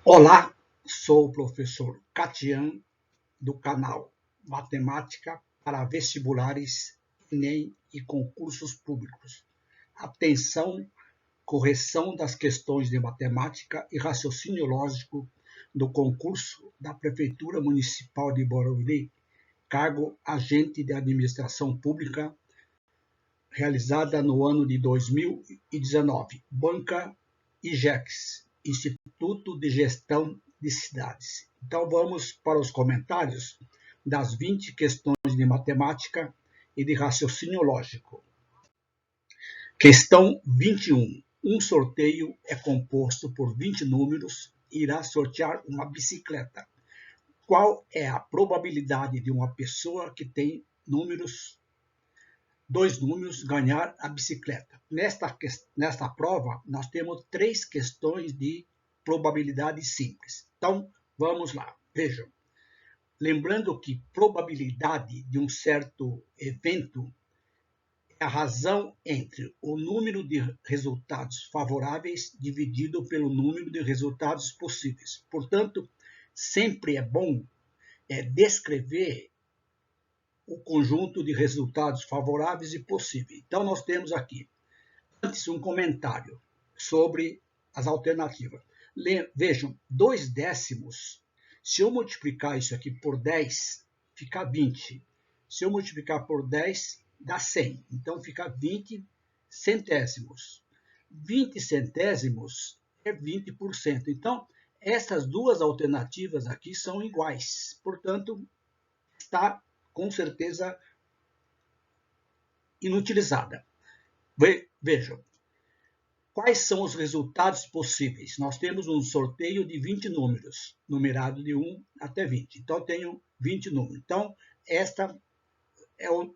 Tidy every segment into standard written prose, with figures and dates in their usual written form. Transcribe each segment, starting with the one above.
Olá, sou o professor Catian, do canal Matemática para Vestibulares, Enem e Concursos Públicos. Atenção, correção das questões de matemática e raciocínio lógico do concurso da Prefeitura Municipal de Barueri, cargo agente de administração pública, realizada no ano de 2019, banca IGEX, Instituto de Gestão de Cidades. Então vamos para os comentários das 20 questões de matemática e de raciocínio lógico. Questão 21. Um sorteio é composto por 20 números e irá sortear uma bicicleta. Qual é a probabilidade de uma pessoa que tem dois números ganhar a bicicleta? Nesta prova, nós temos 3 questões de probabilidade simples. Então, vamos lá. Vejam. Lembrando que probabilidade de um certo evento é a razão entre o número de resultados favoráveis dividido pelo número de resultados possíveis. Portanto, sempre é bom descrever o conjunto de resultados favoráveis e possíveis. Então, nós temos aqui, antes, um comentário sobre as alternativas. Vejam, 2 décimos, se eu multiplicar isso aqui por 10, fica 20. Se eu multiplicar por 10, dá 100. Então, fica 20 centésimos. 20 centésimos é 20%. Então, essas duas alternativas aqui são iguais. Portanto, está com certeza inutilizada. Vejam, quais são os resultados possíveis? Nós temos um sorteio de 20 números, numerado de 1 até 20. Então, eu tenho 20 números. Então, esta é o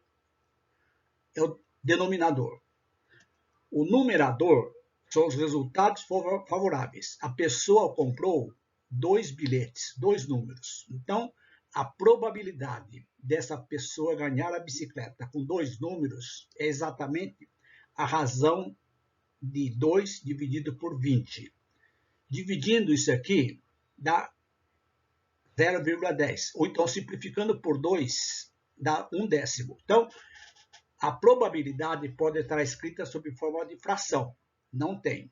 denominador. O numerador são os resultados favoráveis. A pessoa comprou 2 bilhetes, 2 números. Então, a probabilidade dessa pessoa ganhar a bicicleta com 2 números é exatamente a razão de 2 dividido por 20. Dividindo isso aqui, dá 0,10. Ou então, simplificando por 2, dá 1 décimo. Então, a probabilidade pode estar escrita sob forma de fração. Não tem.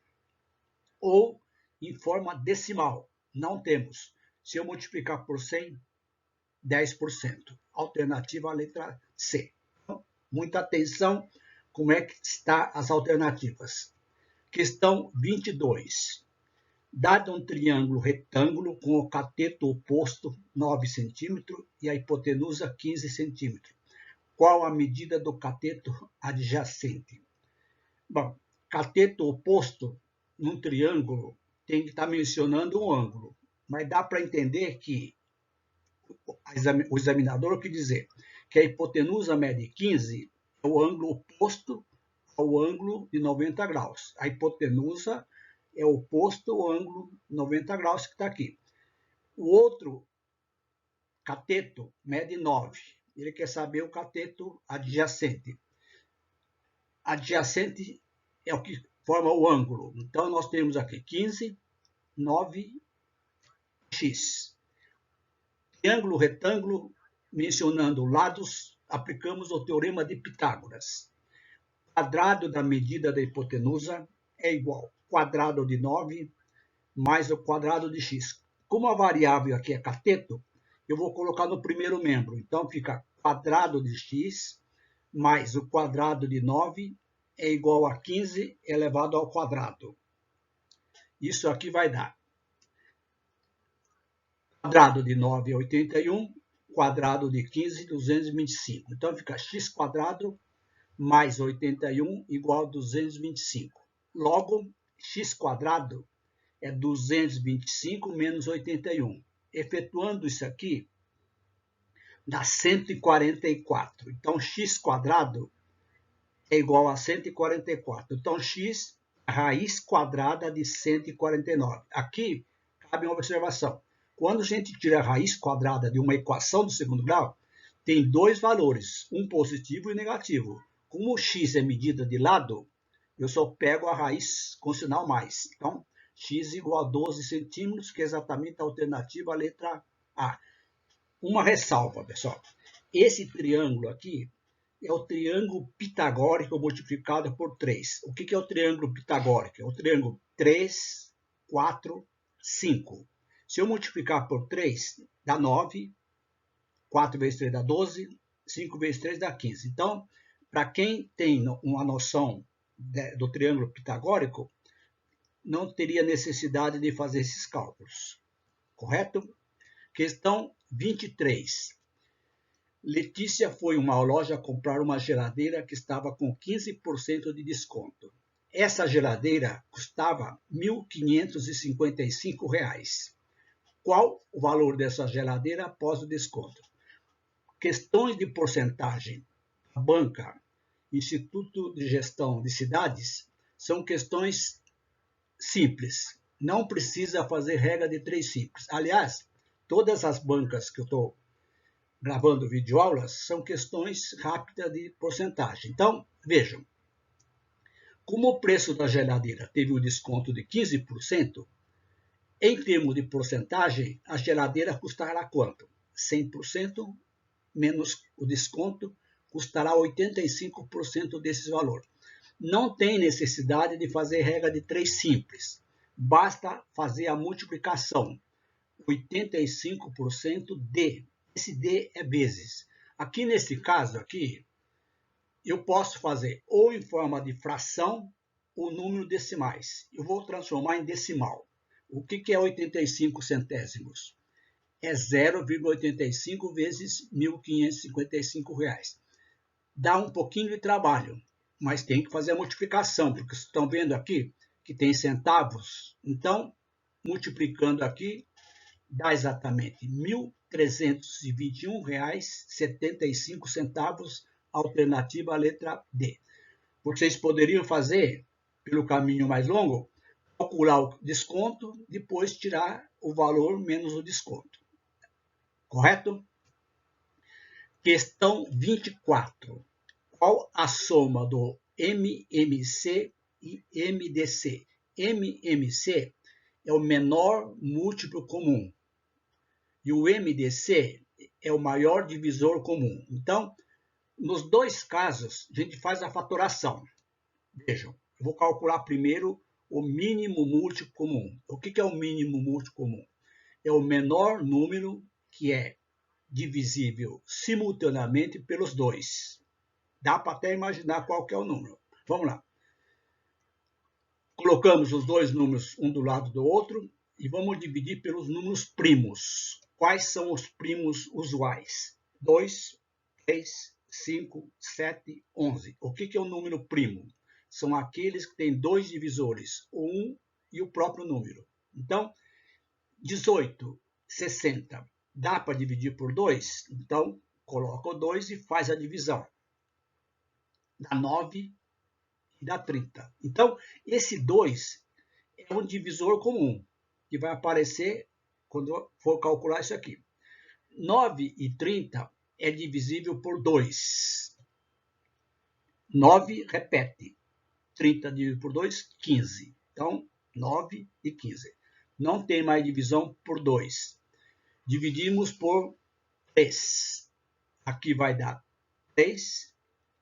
Ou em forma decimal. Não temos. Se eu multiplicar por 100, 10%. Alternativa à letra C. Então, muita atenção como é que está as alternativas. Questão 22. Dado um triângulo retângulo com o cateto oposto 9 cm e a hipotenusa 15 cm. Qual a medida do cateto adjacente? Bom, cateto oposto num triângulo tem que estar mencionando um ângulo, mas dá para entender que o examinador quer dizer que a hipotenusa mede 15 é o ângulo oposto ao ângulo de 90 graus. A hipotenusa é oposto ao ângulo 90 graus que está aqui. O outro cateto mede 9. Ele quer saber o cateto adjacente. Adjacente é o que forma o ângulo. Então, nós temos aqui 15, 9, x. Triângulo, retângulo, mencionando lados, aplicamos o teorema de Pitágoras. Quadrado da medida da hipotenusa é igual ao quadrado de 9 mais o quadrado de x. Como a variável aqui é cateto, eu vou colocar no primeiro membro. Então, fica quadrado de x mais o quadrado de 9 é igual a 15 elevado ao quadrado. Isso aqui vai dar quadrado de 9 é 81, quadrado de 15, 225. Então, fica x quadrado mais 81 igual a 225. Logo, x quadrado é 225 menos 81. Efetuando isso aqui, dá 144. Então, x quadrado é igual a 144. Então, x é a raiz quadrada de 149. Aqui, cabe uma observação. Quando a gente tira a raiz quadrada de uma equação do segundo grau, tem 2 valores, um positivo e negativo. Como o x é medida de lado, eu só pego a raiz com sinal mais. Então, x igual a 12 centímetros, que é exatamente a alternativa à letra A. Uma ressalva, pessoal. Esse triângulo aqui é o triângulo pitagórico multiplicado por 3. O que é o triângulo pitagórico? É o triângulo 3, 4, 5. Se eu multiplicar por 3, dá 9. 4 vezes 3 dá 12. 5 vezes 3 dá 15. Então, para quem tem uma noção do triângulo pitagórico, não teria necessidade de fazer esses cálculos. Correto? Questão 23. Letícia foi a uma loja comprar uma geladeira que estava com 15% de desconto. Essa geladeira custava R$ 1.555. Qual o valor dessa geladeira após o desconto? Questões de porcentagem, banca, Instituto de Gestão de Cidades, são questões simples. Não precisa fazer regra de 3 simples. Aliás, todas as bancas que eu estou gravando videoaulas são questões rápidas de porcentagem. Então, vejam. Como o preço da geladeira teve um desconto de 15%, em termos de porcentagem, a geladeira custará quanto? 100% menos o desconto custará 85% desse valor. Não tem necessidade de fazer regra de 3 simples. Basta fazer a multiplicação. 85% de. Esse D é vezes. Aqui nesse caso aqui, eu posso fazer ou em forma de fração ou número decimais. Eu vou transformar em decimal. O que é 85 centésimos? É 0,85 vezes R$ 1.555. Dá um pouquinho de trabalho, mas tem que fazer a multiplicação, porque vocês estão vendo aqui que tem centavos. Então, multiplicando aqui, dá exatamente R$ 1.321,75, alternativa à letra D. Vocês poderiam fazer, pelo caminho mais longo, calcular o desconto, depois tirar o valor menos o desconto. Correto? Questão 24. Qual a soma do MMC e MDC? MMC é o menor múltiplo comum e o MDC é o maior divisor comum. Então, nos dois casos, a gente faz a fatoração. Vejam, eu vou calcular primeiro o mínimo múltiplo comum. O que é o mínimo múltiplo comum? É o menor número que é divisível simultaneamente pelos dois. Dá para até imaginar qual que é o número. Vamos lá. Colocamos os dois números um do lado do outro e vamos dividir pelos números primos. Quais são os primos usuais? 2, 3, 5, 7, 11. O que é o número primo? São aqueles que têm dois divisores, o 1 e o próprio número. Então, 18, 60. Dá para dividir por 2? Então, coloca o 2 e faz a divisão. Dá 9 e dá 30. Então, esse 2 é um divisor comum, que vai aparecer quando for calcular isso aqui. 9 e 30 é divisível por 2. 9 repete. 30 dividido por 2, 15. Então, 9 e 15. Não tem mais divisão por 2. Dividimos por 3. Aqui vai dar 3,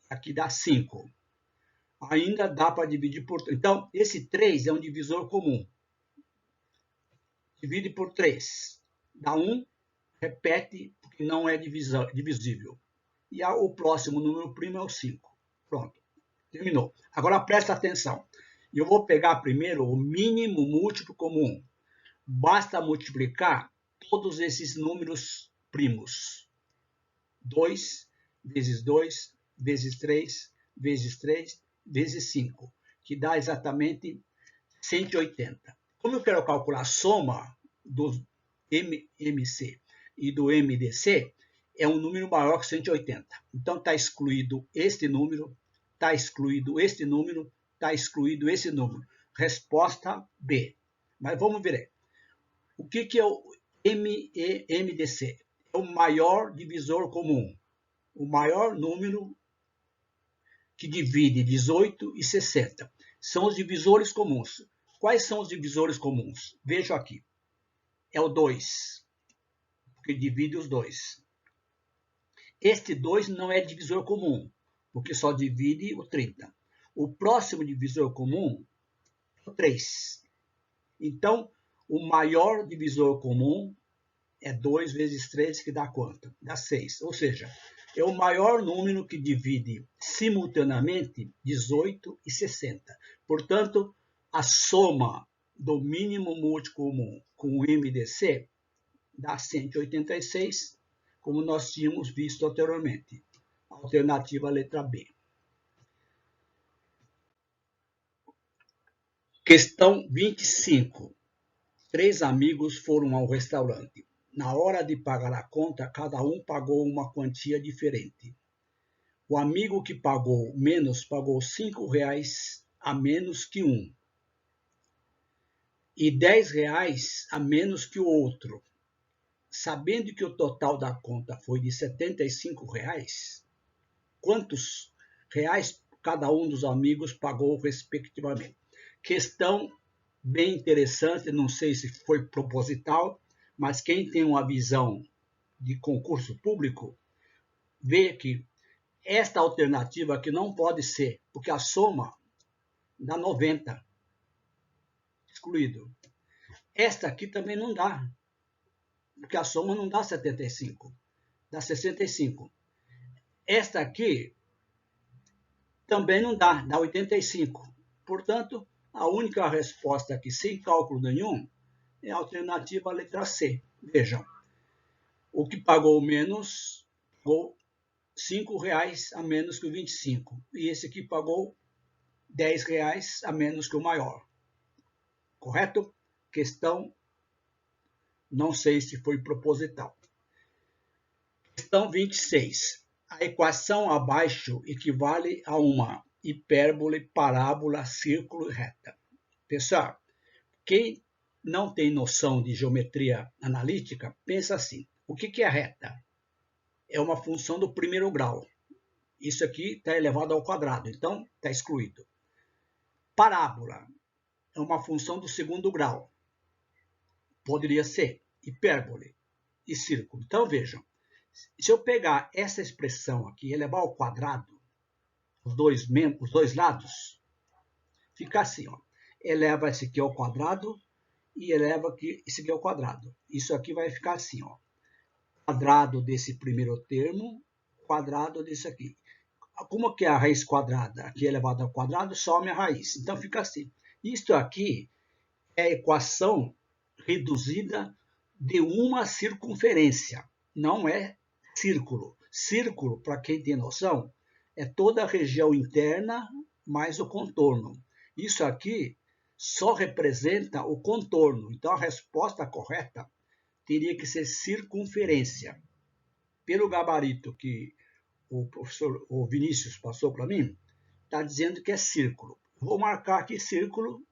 aqui dá 5. Ainda dá para dividir por 3. Então, esse 3 é um divisor comum. Divide por 3. Dá 1, repete, porque não é divisível. E o próximo número primo é o 5. Pronto, terminou. Agora presta atenção. Eu vou pegar primeiro o mínimo múltiplo comum. Basta multiplicar todos esses números primos. 2 vezes 2 vezes 3 vezes 3 vezes 5, que dá exatamente 180. Como eu quero calcular a soma do MMC e do MDC, é um número maior que 180. Então, está excluído este número, está excluído este número, está excluído esse número. Resposta B. Mas vamos ver. O que é o MDC? É o maior divisor comum. O maior número que divide 18 e 60. São os divisores comuns. Quais são os divisores comuns? Veja aqui. É o 2, que divide os dois. Este 2 não é divisor comum, porque só divide o 30. O próximo divisor comum é o 3. Então, o maior divisor comum é 2 vezes 3, que dá quanto? Dá 6. Ou seja, é o maior número que divide simultaneamente 18 e 60. Portanto, a soma do mínimo múltiplo comum com o MDC dá 186, como nós tínhamos visto anteriormente. Alternativa letra B. Questão 25. 3 amigos foram ao restaurante. Na hora de pagar a conta, cada um pagou uma quantia diferente. O amigo que pagou menos pagou R$ a menos que um. E R$ a menos que o outro. Sabendo que o total da conta foi de R$ quantos reais cada um dos amigos pagou respectivamente? Questão bem interessante, não sei se foi proposital, mas quem tem uma visão de concurso público vê que esta alternativa aqui não pode ser, porque a soma dá 90, excluído. Esta aqui também não dá, porque a soma não dá 75, dá 65. Esta aqui também não dá 85. Portanto, a única resposta aqui, sem cálculo nenhum, é a alternativa letra C. Vejam, o que pagou menos pagou R$ a menos que o 25. E esse aqui pagou R$ a menos que o maior. Correto? Questão, não sei se foi proposital. Questão 26. A equação abaixo equivale a uma hipérbole, parábola, círculo e reta. Pessoal, quem não tem noção de geometria analítica, pensa assim. O que é reta? É uma função do primeiro grau. Isso aqui está elevado ao quadrado, então está excluído. Parábola é uma função do segundo grau. Poderia ser hipérbole e círculo. Então, vejam, se eu pegar essa expressão aqui e elevar ao quadrado, os dois lados, fica assim, ó. Eleva esse aqui ao quadrado e eleva aqui, esse aqui ao quadrado. Isso aqui vai ficar assim, ó. Quadrado desse primeiro termo, quadrado desse aqui. Como que é a raiz quadrada? Aqui elevado ao quadrado, some a raiz. Então fica assim. Isto aqui é a equação reduzida de uma circunferência. Não é círculo. Círculo, para quem tem noção, é toda a região interna mais o contorno. Isso aqui só representa o contorno. Então a resposta correta teria que ser circunferência. Pelo gabarito que o Vinícius passou para mim, está dizendo que é círculo. Vou marcar aqui círculo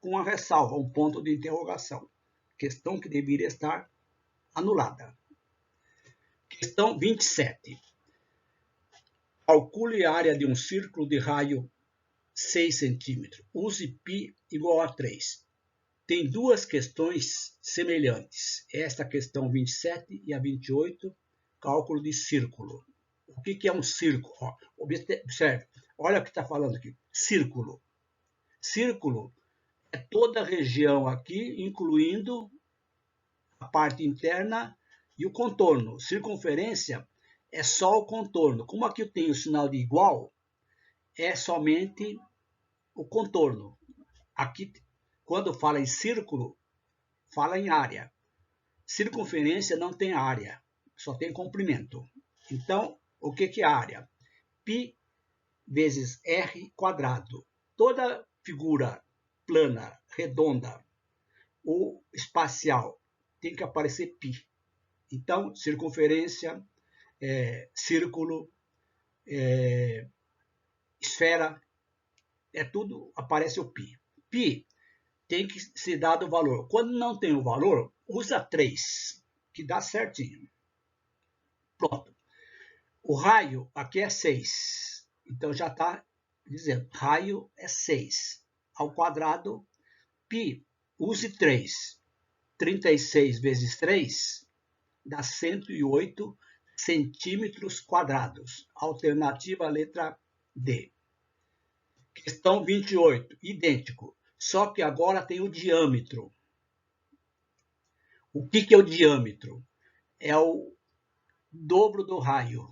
com uma ressalva, um ponto de interrogação. Questão que deveria estar anulada. Questão 27. Calcule a área de um círculo de raio 6 centímetros. Use π igual a 3. Tem duas questões semelhantes. Esta questão 27 e a 28, cálculo de círculo. O que é um círculo? Observe, olha o que está falando aqui. Círculo. Círculo é toda a região aqui, incluindo a parte interna e o contorno. Circunferência é só o contorno. Como aqui eu tenho o sinal de igual, é somente o contorno. Aqui, quando fala em círculo, fala em área. Circunferência não tem área, só tem comprimento. Então, o que é área? Π vezes r quadrado. Toda figura plana, redonda ou espacial tem que aparecer π. Então, circunferência, círculo, esfera, tudo aparece o π. Π tem que ser dado o valor. Quando não tem o valor, usa 3, que dá certinho. Pronto. O raio aqui é 6. Então já está dizendo, raio é 6. Ao quadrado π, use 3. 36 vezes 3 dá 108 centímetros quadrados. Alternativa letra D. Questão 28, idêntico, só que agora tem o diâmetro. O que é o diâmetro? É o dobro do raio.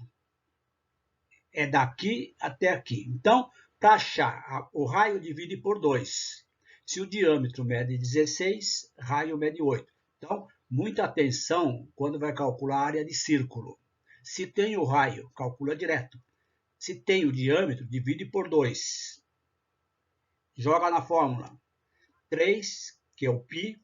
É daqui até aqui. Então, para achar o raio, divide por 2. Se o diâmetro mede 16, raio mede 8. Então, muita atenção quando vai calcular a área de círculo. Se tem o raio, calcula direto. Se tem o diâmetro, divide por 2. Joga na fórmula. 3, que é o π,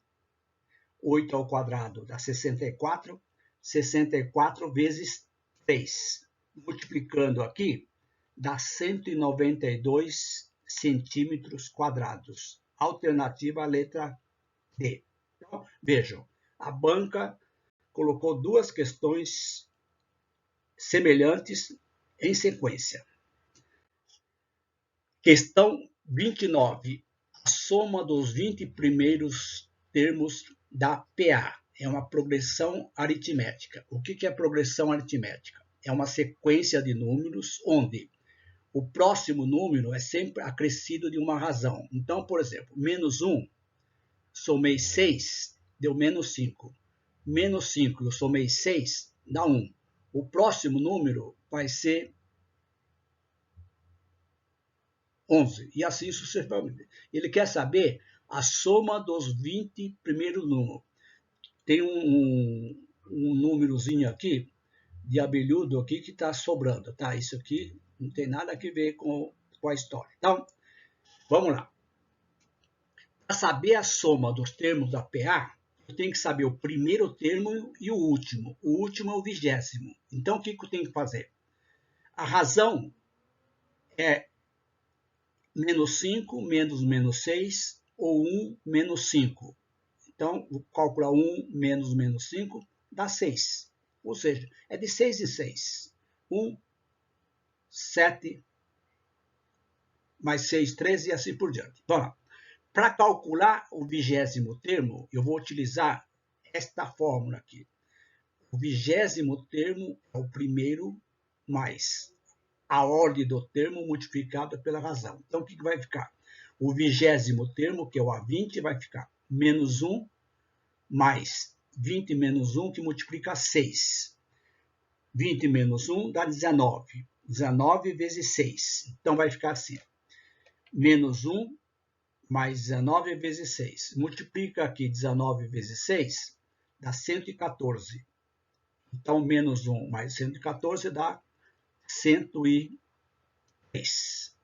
8 ao quadrado dá 64. 64 vezes 3. Multiplicando aqui, dá 192 centímetros quadrados. Alternativa letra D. Então, vejam, a banca colocou duas questões semelhantes em sequência. Questão 29. A soma dos 20 primeiros termos da PA é uma progressão aritmética. O que é progressão aritmética? É uma sequência de números onde o próximo número é sempre acrescido de uma razão. Então, por exemplo, menos 1, somei 6, deu menos 5. Menos 5, eu somei 6, dá 1. O próximo número vai ser 11, e assim sucessivamente. Ele quer saber a soma dos 20 primeiros números. Tem um númerozinho aqui, de abelhudo aqui, que está sobrando, tá? Isso aqui não tem nada a ver com a história. Então, vamos lá. Para saber a soma dos termos da PA, eu tenho que saber o primeiro termo e o último. O último é o 20º. Então, o que eu tenho que fazer? A razão é menos 5 menos 6 ou 1 menos 5. Então, vou calcular 1 menos 5 dá 6. Ou seja, é de 6 em 6. 1, 7, mais 6, 13 e assim por diante. Vamos lá. Para calcular o 20º termo, eu vou utilizar esta fórmula aqui. O 20º termo é o primeiro mais a ordem do termo multiplicada pela razão. Então, o que vai ficar? O 20º termo, que é o A20, vai ficar menos 1 mais 20 menos 1, que multiplica 6. 20 menos 1 dá 19. 19 vezes 6. Então, vai ficar assim. Menos 1 mais 19 vezes 6. Multiplica aqui 19 vezes 6, dá 114. Então, menos 1 mais 114 dá 103.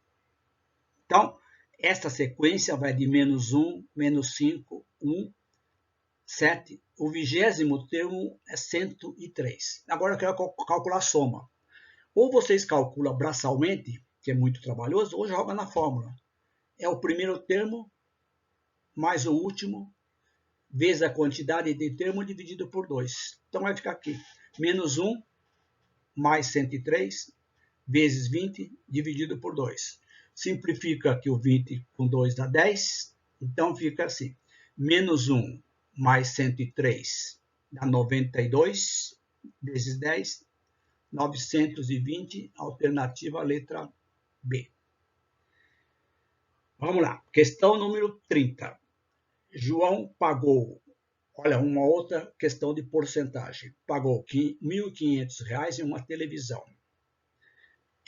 Então, esta sequência vai de menos 1, menos 5, 1, 7. O 20º termo é 103. Agora eu quero calcular a soma. Ou vocês calculam braçalmente, que é muito trabalhoso, ou joga na fórmula. É o primeiro termo mais o último, vezes a quantidade de termo dividido por 2. Então vai ficar aqui, menos 1 mais 103, vezes 20, dividido por 2. Simplifica aqui o 20 com 2 dá 10, então fica assim, menos 1 mais 103 dá 92, vezes 10, 920, alternativa letra B. Vamos lá, questão número 30. João pagou, olha, uma outra questão de porcentagem, pagou R$ 1.500 em uma televisão.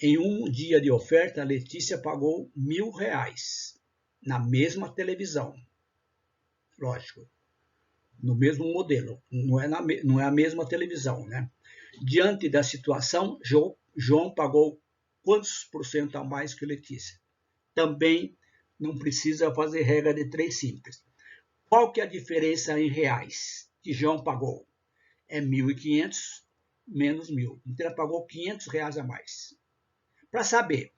Em um dia de oferta, a Letícia pagou R$ 1.000 na mesma televisão. Lógico, no mesmo modelo, não é a mesma televisão, né? Diante da situação, João pagou quantos por cento a mais que Letícia? Também não precisa fazer regra de 3 simples. Qual que é a diferença em reais que João pagou? É 1.500 menos 1.000. Então, ela pagou R$ 500 a mais. Para saber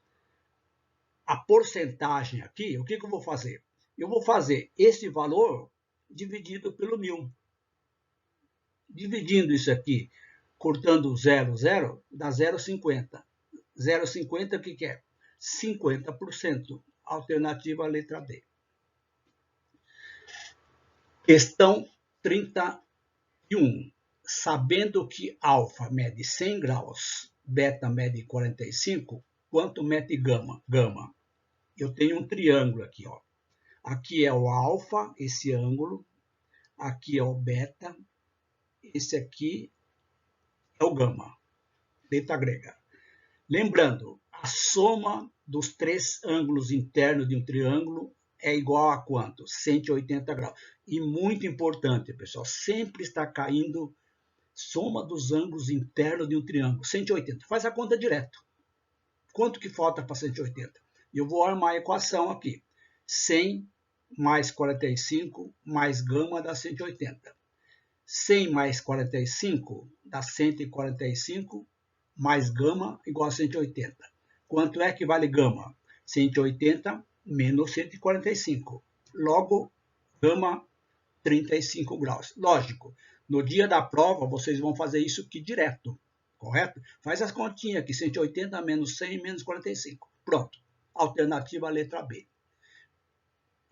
a porcentagem aqui, o que eu vou fazer? Eu vou fazer esse valor dividido pelo 1.000. Dividindo isso aqui, cortando 0, 0, dá 0,50. 0,50 o que é? 50%. Alternativa letra D. Questão 31. Sabendo que alfa mede 100 graus, beta mede 45, quanto mede gama? Eu tenho um triângulo aqui, ó. Aqui é o alfa, esse ângulo. Aqui é o beta. Esse aqui é o gama. Letra grega. Lembrando, a soma dos três ângulos internos de um triângulo é igual a quanto? 180 graus. E muito importante, pessoal, sempre está caindo soma dos ângulos internos de um triângulo. 180. Faz a conta direto. Quanto que falta para 180? Eu vou armar a equação aqui. 100 mais 45 mais gama dá 180. 100 mais 45 dá 145 mais gama igual a 180. Quanto é que vale gama? 180 menos 145. Logo, gama 35 graus. Lógico, no dia da prova vocês vão fazer isso aqui direto, correto? Faz as continhas aqui, 180 menos 100 menos 45. Pronto. Alternativa letra B.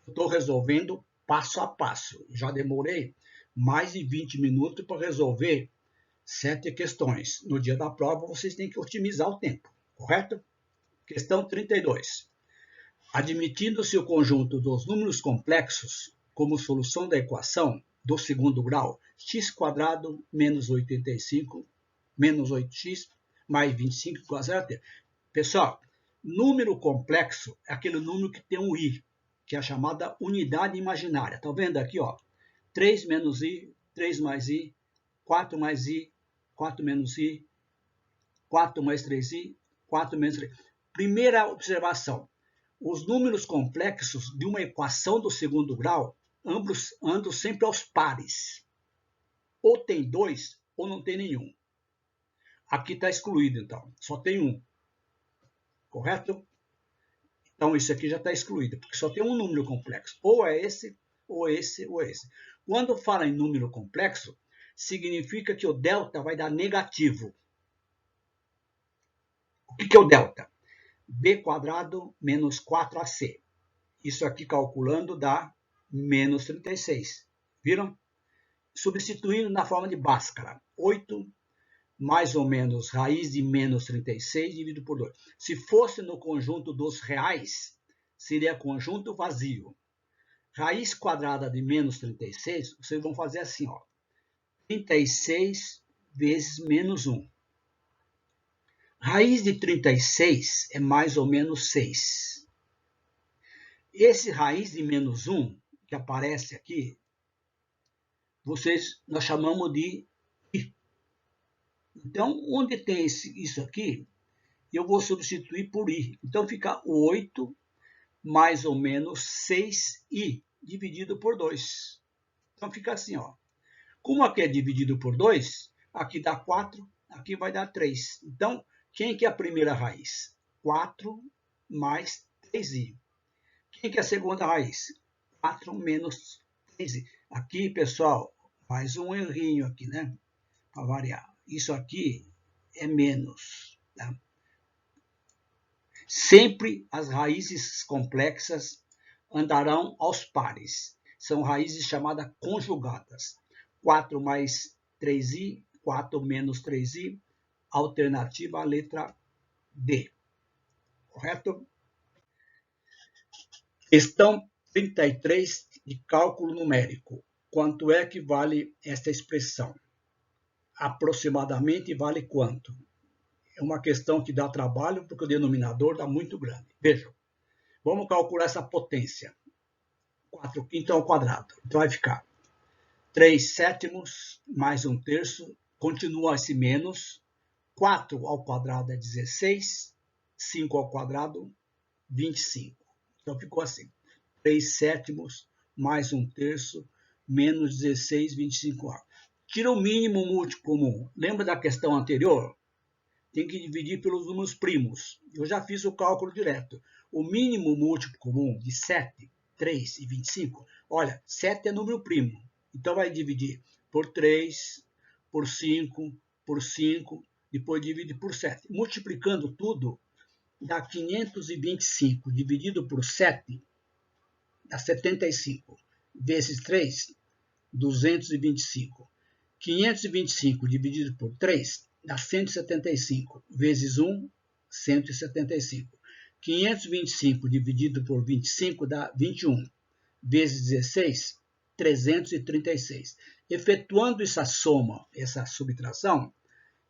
Estou resolvendo passo a passo. Já demorei mais de 20 minutos para resolver 7 questões. No dia da prova, vocês têm que otimizar o tempo, correto? Questão 32. Admitindo-se o conjunto dos números complexos como solução da equação do segundo grau, x² menos 85 menos 8x mais 25 igual a 0. Pessoal, número complexo é aquele número que tem um i, que é a chamada unidade imaginária. Está vendo aqui, ó? 3 menos i, 3 mais i, 4 mais i, 4 menos i, 4 mais 3i, 4 menos 3i. Primeira observação. Os números complexos de uma equação do segundo grau ambos andam sempre aos pares. Ou tem dois, ou não tem nenhum. Aqui está excluído, então. Só tem um. Correto? Então, isso aqui já está excluído, porque só tem um número complexo. Ou é esse, ou esse, ou esse. Quando fala em número complexo, significa que o delta vai dar negativo. O que é o delta? B² menos 4AC. Isso aqui calculando dá menos 36. Viram? Substituindo na forma de Bhaskara. 8 mais ou menos raiz de menos 36 dividido por 2. Se fosse no conjunto dos reais, seria conjunto vazio. Raiz quadrada de menos 36, vocês vão fazer assim, ó. 36 vezes menos 1. Raiz de 36 é mais ou menos 6. Esse raiz de menos 1, que aparece aqui, nós chamamos de i. Então, onde tem isso aqui, eu vou substituir por i. Então, fica 8 mais ou menos 6i dividido por 2. Então, fica assim, ó. Como aqui é dividido por 2, aqui dá 4, aqui vai dar 3. Então, quem que é a primeira raiz? 4 mais 3i. Quem que é a segunda raiz? 4 menos 3i. Aqui, pessoal, mais um errinho aqui, né? Para variar. Isso aqui é menos. Tá? Sempre as raízes complexas andarão aos pares. São raízes chamadas conjugadas. 4 mais 3i, 4 menos 3i, alternativa à letra D. Correto? Questão 33 de cálculo numérico. Quanto é que vale esta expressão? Aproximadamente vale quanto? É uma questão que dá trabalho porque o denominador dá muito grande. Vejam, vamos calcular essa potência. 4/5 ao quadrado. Então vai ficar 3/7 mais 1/3, continua esse menos. 4 ao quadrado é 16, 5 ao quadrado, 25. Então ficou assim, 3/7 mais 1/3 menos 16, 25A. Tira o mínimo múltiplo comum. Lembra da questão anterior? Tem que dividir pelos números primos. Eu já fiz o cálculo direto. O mínimo múltiplo comum de 7, 3 e 25, olha, 7 é número primo. Então vai dividir por 3, por 5, por 5, depois divide por 7. Multiplicando tudo, dá 525 dividido por 7, dá 75. Vezes 3, 225. 525 dividido por 3 dá 175. Vezes 1, 175. 525 dividido por 25 dá 21. Vezes 16, 336. Efetuando essa soma, essa subtração,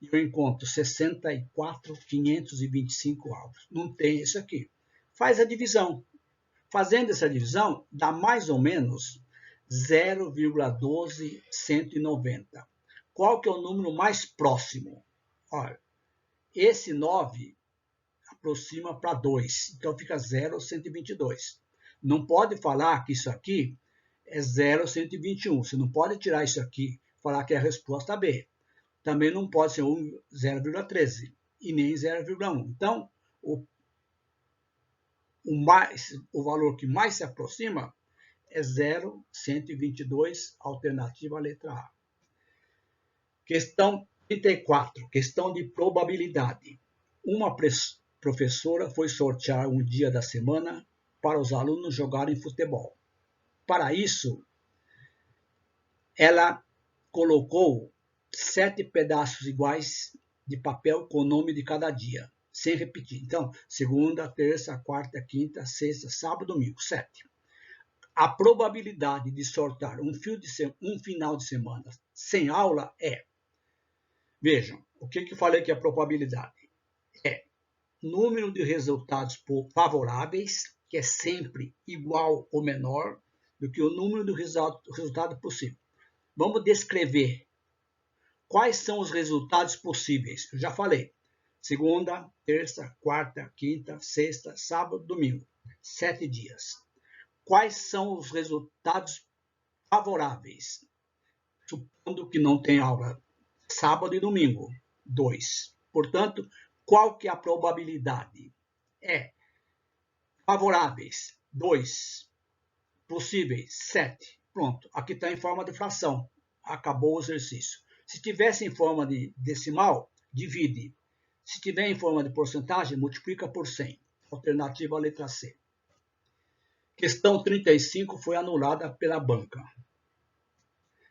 eu encontro 64.525 alvos. Não tem isso aqui. Faz a divisão. Fazendo essa divisão, dá mais ou menos 0,12190. Qual que é o número mais próximo? Olha, esse 9 aproxima para 2, então fica 0,122. Não pode falar que isso aqui é 0,121. Você não pode tirar isso aqui e falar que é a resposta B. Também não pode ser 0,13 e nem 0,1. Então, o valor que mais se aproxima é 0,122, alternativa a letra A. Questão 34, questão de probabilidade. Uma professora foi sortear um dia da semana para os alunos jogarem futebol. Para isso, ela colocou 7 pedaços iguais de papel com o nome de cada dia, sem repetir. Então, segunda, terça, quarta, quinta, sexta, sábado, domingo, 7. A probabilidade de sortear um final de semana sem aula é... Vejam, o que eu falei que é a probabilidade? É número de resultados favoráveis, que é sempre igual ou menor do que o número de resultado possível. Vamos descrever quais são os resultados possíveis. Eu já falei. Segunda, terça, quarta, quinta, sexta, sábado, domingo. 7 dias. Quais são os resultados favoráveis? Supondo que não tem aula sábado e domingo. 2. Portanto, qual que é a probabilidade? É favoráveis, 2. Possíveis, 7. Pronto, aqui está em forma de fração. Acabou o exercício. Se tivesse em forma de decimal, divide. Se tiver em forma de porcentagem, multiplica por 100. Alternativa a letra C. Questão 35 foi anulada pela banca.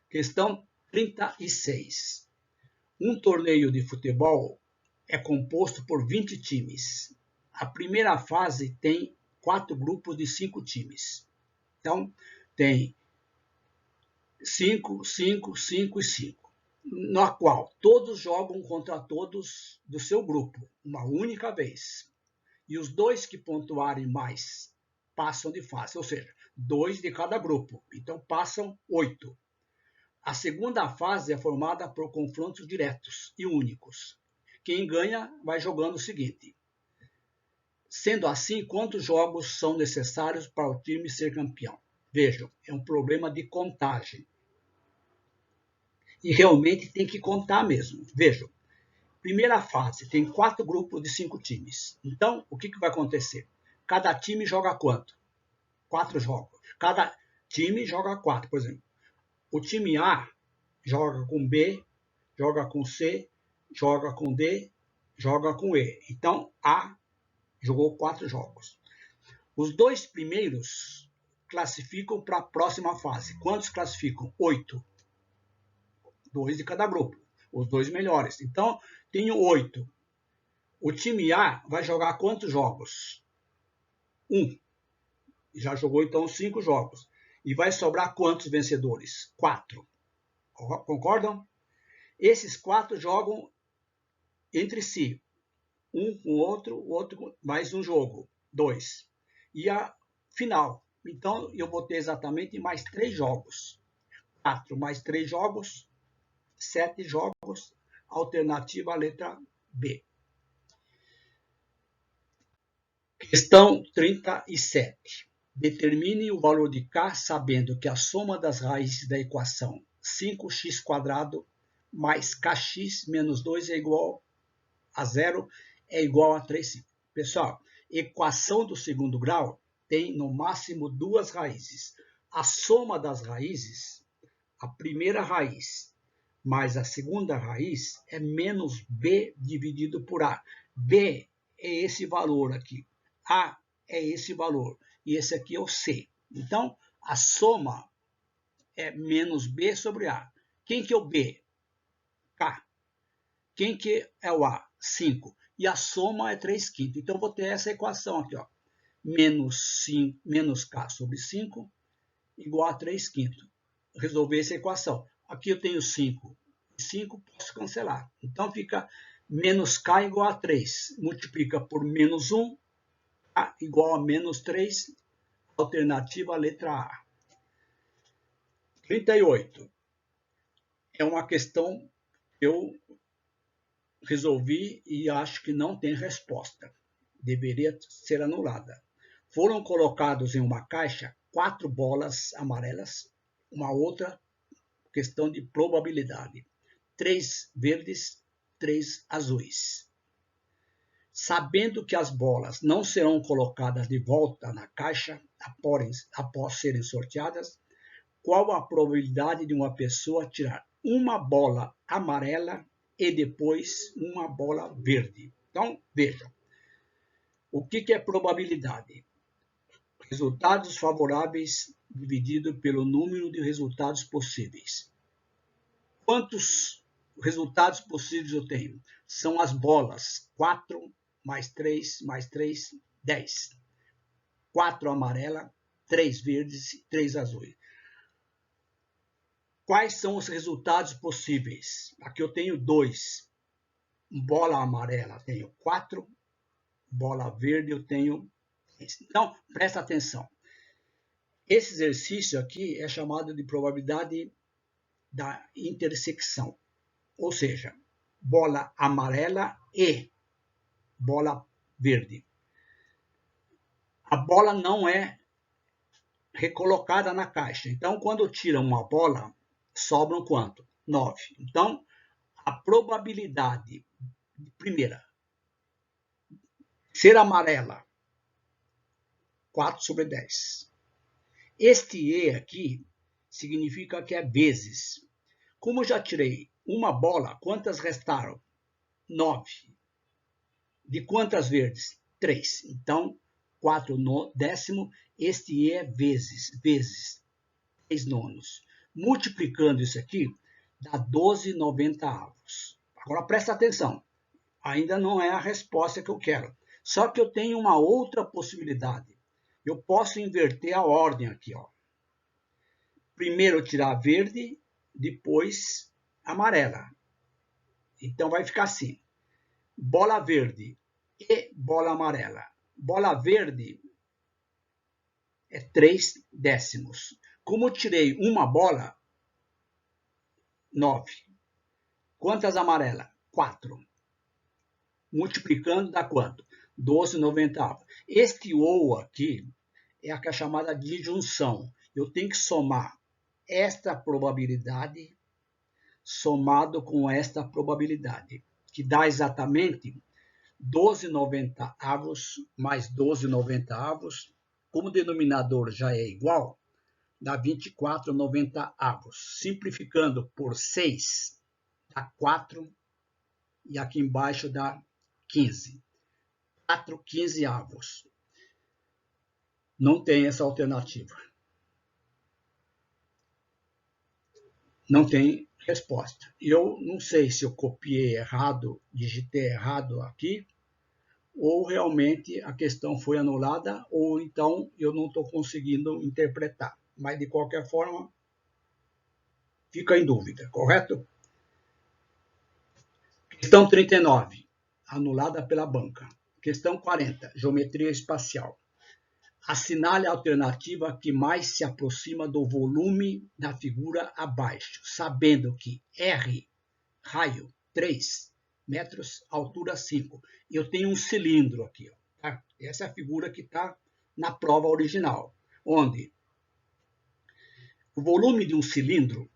Questão 36. Um torneio de futebol é composto por 20 times. A primeira fase tem 4 grupos de 5 times. Então, tem 5, 5, 5 e 5. Na qual todos jogam contra todos do seu grupo, uma única vez. E os 2 que pontuarem mais passam de fase, ou seja, 2 de cada grupo. Então, passam 8. A segunda fase é formada por confrontos diretos e únicos. Quem ganha vai jogando o seguinte. Sendo assim, quantos jogos são necessários para o time ser campeão? Vejam, é um problema de contagem. E realmente tem que contar mesmo. Vejam, primeira fase tem 4 grupos de 5 times. Então, o que vai acontecer? Cada time joga quanto? 4 jogos. Cada time joga 4, por exemplo. O time A joga com B, joga com C, joga com D, joga com E. Então, A jogou 4 jogos. Os 2 primeiros classificam para a próxima fase. Quantos classificam? 8. 2 de cada grupo. Os 2 melhores. Então, tenho 8. O time A vai jogar quantos jogos? 1. Já jogou, então, 5 jogos. E vai sobrar quantos vencedores? 4. Concordam? Esses 4 jogam entre si. Um com o outro com mais um jogo. 2. E a final. Então, eu vou ter exatamente mais 3 jogos. 4 mais 3 jogos, 7 jogos. Alternativa a letra B. Questão 37. Determine o valor de K sabendo que a soma das raízes da equação 5x² mais kx menos 2 é igual a 0 é igual a 3,5. Pessoal, equação do segundo grau tem no máximo 2 raízes. A soma das raízes, a primeira raiz mais a segunda raiz é menos b dividido por a. B é esse valor aqui. A é esse valor. E esse aqui é o C. Então, a soma é menos B sobre A. Quem que é o B? K. Quem que é o A? 5. E a soma é 3/5. Então, vou ter essa equação aqui, ó. Menos K sobre 5 igual a 3/5. Resolver essa equação. Aqui eu tenho 5. 5 posso cancelar. Então, fica menos K igual a 3. Multiplica por menos 1, K igual a menos 3. Alternativa, letra A. 38. É uma questão que eu resolvi e acho que não tem resposta. Deveria ser anulada. Foram colocados em uma caixa 4 bolas amarelas, uma outra questão de probabilidade. 3 verdes, 3 azuis. Sabendo que as bolas não serão colocadas de volta na caixa após serem sorteadas, qual a probabilidade de uma pessoa tirar uma bola amarela e depois uma bola verde? Então, vejam. O que é probabilidade? Resultados favoráveis dividido pelo número de resultados possíveis. Quantos resultados possíveis eu tenho? São as bolas. 4 mais 3 mais 3, 10. 4 amarela, 3 verdes, 3 azuis. Quais são os resultados possíveis? Aqui eu tenho 2. Bola amarela tenho 4. Bola verde eu tenho 3. Então, presta atenção. Esse exercício aqui é chamado de probabilidade da intersecção. Ou seja, bola amarela e bola verde. A bola não é recolocada na caixa. Então, quando tira uma bola, sobram quanto? 9. Então, a probabilidade, primeira, ser amarela, 4 sobre 10. Este E aqui significa que é vezes. Como eu já tirei uma bola, quantas restaram? 9. De quantas verdes? 3. Então, 4 no décimo, este E é vezes 3 nonos. Multiplicando isso aqui, dá 12/90. Agora, presta atenção. Ainda não é a resposta que eu quero. Só que eu tenho uma outra possibilidade. Eu posso inverter a ordem aqui, ó. Primeiro tirar verde, depois amarela. Então, vai ficar assim. Bola verde e bola amarela. Bola verde é 3 décimos. Como eu tirei uma bola, 9. Quantas amarelas? 4. Multiplicando dá quanto? 12/90. Este ou aqui é a que é chamada de junção. Eu tenho que somar esta probabilidade somado com esta probabilidade, que dá exatamente 12/90 mais 12/90. Como o denominador já é igual, dá 24/90. Simplificando por 6, dá 4. E aqui embaixo dá 15. 4/15. Não tem essa alternativa. Não tem resposta. Eu não sei se eu copiei errado, digitei errado aqui, ou realmente a questão foi anulada, ou então eu não estou conseguindo interpretar. Mas, de qualquer forma, fica em dúvida, correto? Questão 39, anulada pela banca. Questão 40, geometria espacial. Assinale a alternativa que mais se aproxima do volume da figura abaixo, sabendo que R, raio, 3 metros, altura 5. Eu tenho um cilindro aqui. Tá? Essa é a figura que está na prova original, onde o volume de um cilindro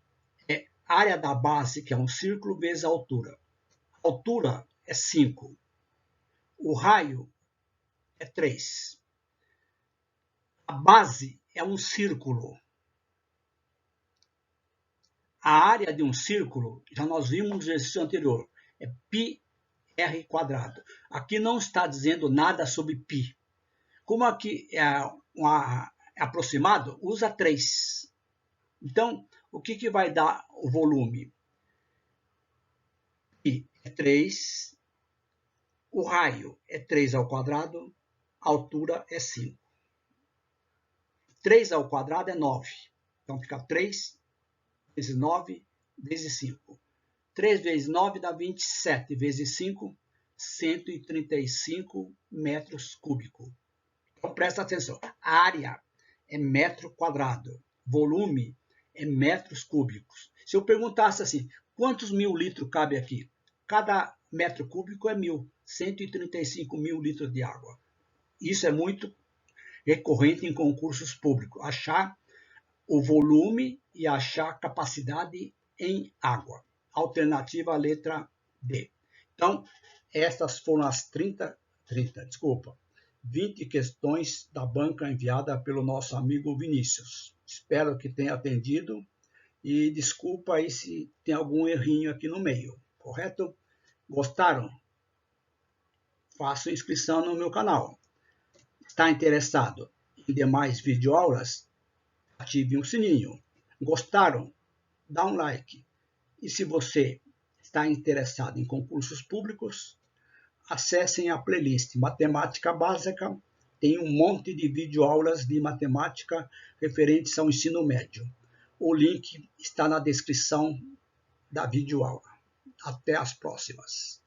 é a área da base, que é um círculo, vezes a altura. A altura é 5. O raio é 3. A base é um círculo. A área de um círculo, já nós vimos no exercício anterior, é πr². Aqui não está dizendo nada sobre π. Como aqui é aproximado, usa 3. Então, o que vai dar o volume? Pi é 3, o raio é 3 ao quadrado, a altura é 5. 3 ao quadrado é 9. Então, fica 3 vezes 9 vezes 5. 3 vezes 9 dá 27, vezes 5, 135 metros cúbicos. Então, presta atenção. A área é metro quadrado. Volume é metros cúbicos. Se eu perguntasse assim, quantos mil litros cabe aqui? Cada metro cúbico é 1.000. 135 mil litros de água. Isso é muito recorrente em concursos públicos. Achar o volume e achar capacidade em água. Alternativa a letra D. Então, estas foram as 20 questões da banca enviada pelo nosso amigo Vinícius. Espero que tenha atendido e desculpa aí se tem algum errinho aqui no meio, correto? Gostaram? Faça inscrição no meu canal. Está interessado em demais videoaulas? Ative o sininho. Gostaram? Dá um like. E se você está interessado em concursos públicos, acessem a playlist Matemática Básica. Tem um monte de videoaulas de matemática referentes ao ensino médio. O link está na descrição da videoaula. Até as próximas.